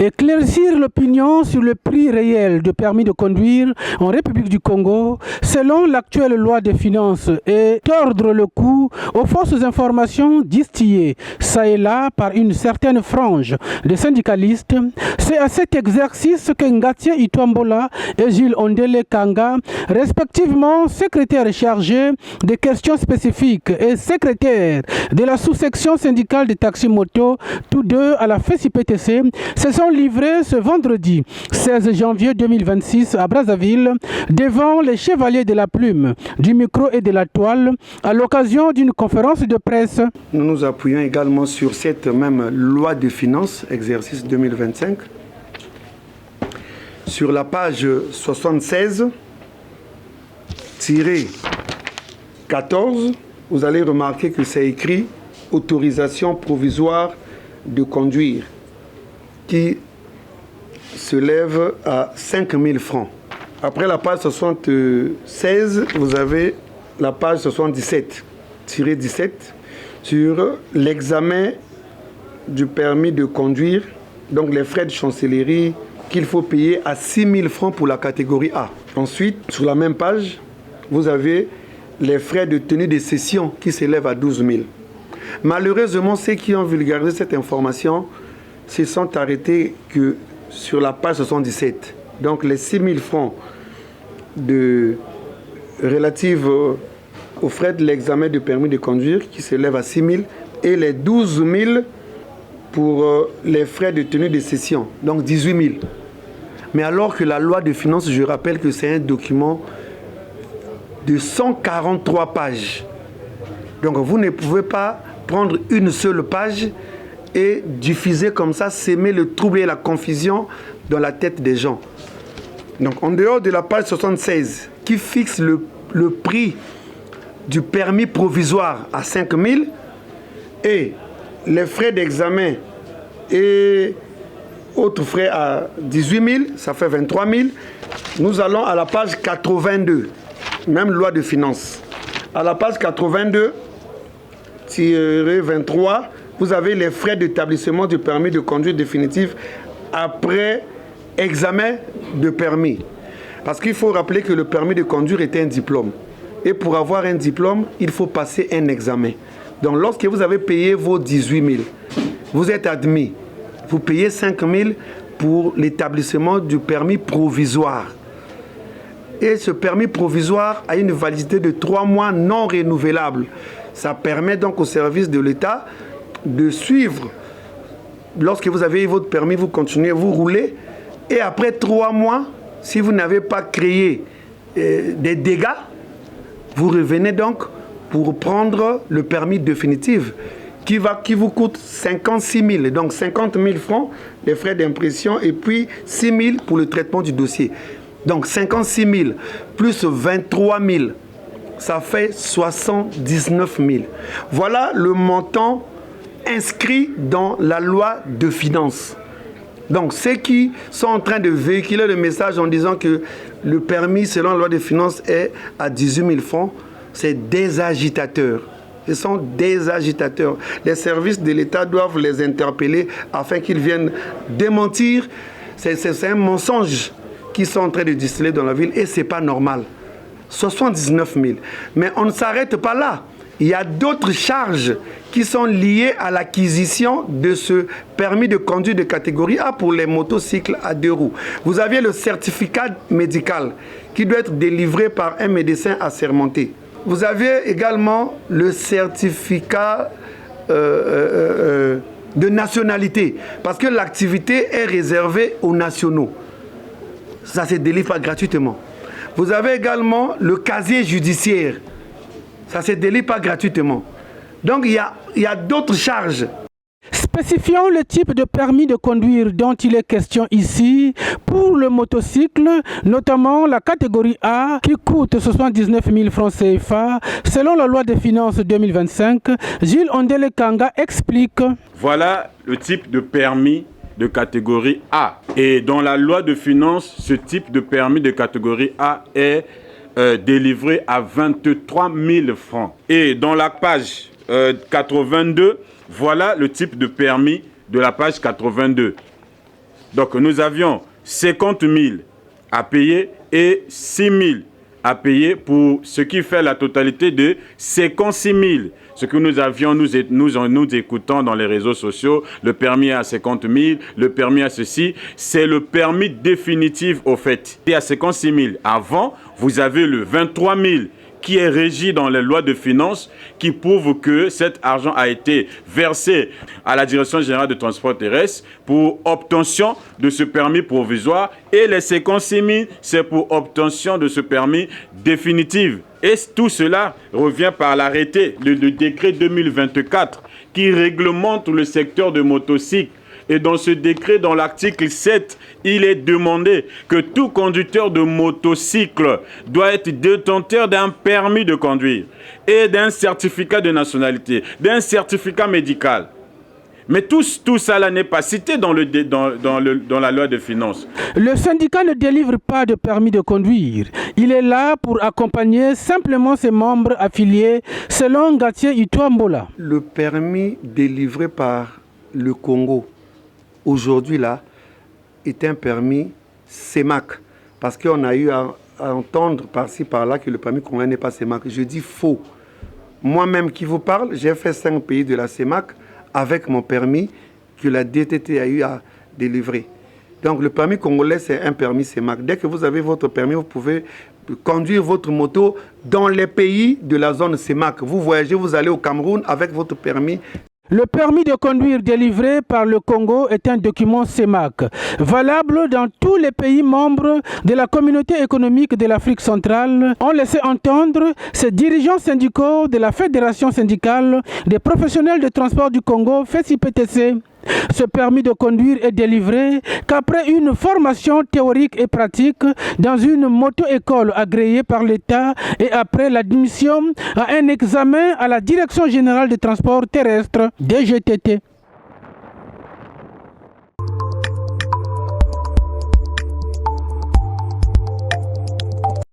Éclaircir l'opinion sur le prix réel de permis de conduire en République du Congo selon l'actuelle loi des finances et tordre le cou aux fausses informations distillées ça et là par une certaine frange de syndicalistes. C'est à cet exercice que Ngatia Ituambola et Gilles Ondele Kanga, respectivement secrétaires chargés des questions spécifiques et secrétaires de la sous-section syndicale des taxis moto, tous deux à la FESI-PTC, se sont livrés ce vendredi 16 janvier 2026 à Brazzaville devant les chevaliers de la plume, du micro et de la toile à l'occasion d'une conférence de presse. Nous nous appuyons également sur cette même loi de finances, exercice 2025. Sur la page 76-14, vous allez remarquer que c'est écrit « Autorisation provisoire de conduire » qui se lève à 5 000 francs. Après la page 76, vous avez la page 77-17 sur l'examen du permis de conduire, donc les frais de chancellerie qu'il faut payer à 6 000 francs pour la catégorie A. Ensuite, sur la même page, vous avez les frais de tenue de session qui s'élèvent à 12 000. Malheureusement, ceux qui ont vulgarisé cette information se sont arrêtés que sur la page 77. Donc les 6 000 francs relatifs aux frais de l'examen de permis de conduire qui s'élèvent à 6 000 et les 12 000 pour les frais de tenue de session, donc 18 000. Mais alors que la loi de finances, je rappelle que c'est un document de 143 pages. Donc vous ne pouvez pas prendre une seule page et diffuser comme ça, s'aimer le trouble et la confusion dans la tête des gens. Donc en dehors de la page 76 qui fixe le prix du permis provisoire à 5 000 et les frais d'examen et autres frais à 18 000, ça fait 23 000. Nous allons à la page 82, même loi de finances. À la page 82-23, vous avez les frais d'établissement du permis de conduire définitif après examen de permis. Parce qu'il faut rappeler que le permis de conduire est un diplôme. Et pour avoir un diplôme, il faut passer un examen. Donc lorsque vous avez payé vos 18 000, vous êtes admis. Vous payez 5 000 pour l'établissement du permis provisoire. Et ce permis provisoire a une validité de 3 mois non renouvelable. Ça permet donc au service de l'État de suivre. Lorsque vous avez votre permis, vous continuez, vous roulez. Et après 3 mois, si vous n'avez pas créé des dégâts, vous revenez donc pour prendre le permis définitif qui vous coûte 56 000. Donc 50 000 francs, les frais d'impression, et puis 6 000 pour le traitement du dossier. Donc 56 000 plus 23 000, ça fait 79 000. Voilà le montant inscrit dans la loi de finances. Donc ceux qui sont en train de véhiculer le message en disant que le permis selon la loi de finances est à 18 000 francs, c'est des agitateurs. Ce sont des agitateurs. Les services de l'État doivent les interpeller afin qu'ils viennent démentir. C'est un mensonge qu'ils sont en train de distiller dans la ville et ce n'est pas normal. 79 000. Mais on ne s'arrête pas là. Il y a d'autres charges qui sont liées à l'acquisition de ce permis de conduire de catégorie A pour les motocycles à 2 roues. Vous aviez le certificat médical qui doit être délivré par un médecin assermenté. Vous avez également le certificat de nationalité parce que l'activité est réservée aux nationaux. Ça ne se délivre pas gratuitement. Vous avez également le casier judiciaire. Ça ne se délivre pas gratuitement. Donc il y a d'autres charges. Spécifions le type de permis de conduire dont il est question ici pour le motocycle, notamment la catégorie A qui coûte 79 000 francs CFA. Selon la loi des finances 2025, Gilles Ondele Kanga explique. Voilà le type de permis de catégorie A. Et dans la loi de finances, ce type de permis de catégorie A est délivré à 23 000 francs. Et dans la page 82, voilà le type de permis de la page 82. Donc nous avions 50 000 à payer et 6 000 à payer, pour ce qui fait la totalité de 56 000. Ce que nous avions, nous écoutons dans les réseaux sociaux, le permis à 50 000, le permis à ceci, c'est le permis définitif au fait. Et à 56 000, avant, vous avez le 23 000 qui est régi dans les lois de finances, qui prouve que cet argent a été versé à la Direction générale de transport terrestre pour obtention de ce permis provisoire, et les 56 000, c'est pour obtention de ce permis définitif. Et tout cela revient par l'arrêté, le décret 2024, qui réglemente le secteur de motocycles. Et dans ce décret, dans l'article 7, il est demandé que tout conducteur de motocycle doit être détenteur d'un permis de conduire et d'un certificat de nationalité, d'un certificat médical. Mais tout ça là n'est pas cité dans la loi de finances. Le syndicat ne délivre pas de permis de conduire. Il est là pour accompagner simplement ses membres affiliés, selon Gathié Ituambola. Le permis délivré par le Congo, aujourd'hui là, est un permis CEMAC. Parce qu'on a eu à entendre par-ci par-là que le permis congolais n'est pas CEMAC. Je dis faux. Moi-même qui vous parle, j'ai fait 5 pays de la CEMAC avec mon permis que la DTT a eu à délivrer. Donc le permis congolais, c'est un permis CEMAC. Dès que vous avez votre permis, vous pouvez conduire votre moto dans les pays de la zone CEMAC. Vous voyagez, vous allez au Cameroun avec votre permis. Le permis de conduire délivré par le Congo est un document CEMAC, valable dans tous les pays membres de la communauté économique de l'Afrique centrale, ont laissé entendre ces dirigeants syndicaux de la Fédération syndicale des professionnels de transport du Congo, FESI-PTC. Ce permis de conduire est délivré qu'après une formation théorique et pratique dans une moto-école agréée par l'État et après l'admission à un examen à la Direction générale des transports terrestres, DGTT.